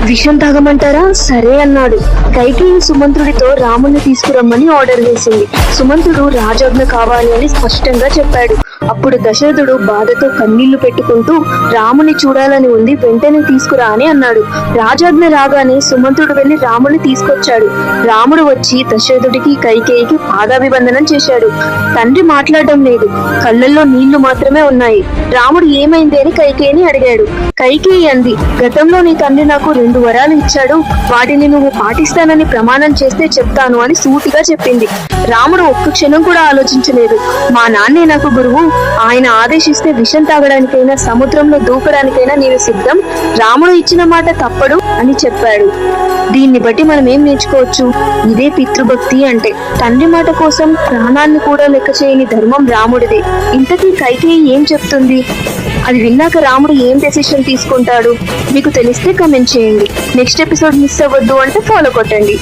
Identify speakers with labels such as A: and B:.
A: విషం తాగమంటారా? సరే అన్నాడు. కైకేయి సుమంత్రుడితో రాముని తీసుకురమ్మని ఆర్డర్ వేసింది. సుమంత్రుడు రాజాజ్ఞ కావాలి అని స్పష్టంగా చెప్పాడు. అప్పుడు దశరథుడు బాధతో కన్నీళ్లు పెట్టుకుంటూ రాముని చూడాలని ఉంది, వెంటనే తీసుకురా అని అన్నాడు. రాజాజ్ఞ రాగానే సుమంత్రుడు వెళ్లి రాముని తీసుకొచ్చాడు. రాముడు వచ్చి దశరథుడికి కైకేయికి పాదాభివందనం చేశాడు. తండ్రి మాట్లాడడం లేదు, కళ్ళల్లో నీళ్లు మాత్రమే ఉన్నాయి. రాముడు ఏమైంది అని కైకేయిని అడిగాడు. కైకేయి అంది, గతంలో నీ తండ్రి నాకు 2 వరాలు ఇచ్చాడు, వాటిని నువ్వు పాటిస్తానని ప్రమాణం చేస్తే చెప్తాను అని సూటిగా చెప్పింది. రాముడు ఒక్క క్షణం కూడా ఆలోచించలేదు. మా నాన్నే నాకు గురువు, ఆయన ఆదేశిస్తే విషం తాగడానికైనా సముద్రంలో దూకడానికైనా నేను సిద్ధం, రాముడు ఇచ్చిన మాట తప్పడు అని చెప్పాడు. దీన్ని బట్టి మనం ఏం నేర్చుకోవచ్చు? ఇదే పితృభక్తి అంటే. తండ్రి మాట కోసం ప్రాణాన్ని కూడా లెక్క చేయని ధర్మం రాముడిదే. ఇంతకీ కైకేయి ఏం చెప్తుంది? అది విన్నాక రాముడు ఏం డెసిషన్ తీసుకుంటాడు? మీకు తెలిస్తే కమెంట్ చేయండి. నెక్స్ట్ ఎపిసోడ్ మిస్ అవ్వద్దు అంటే ఫాలో కొట్టండి.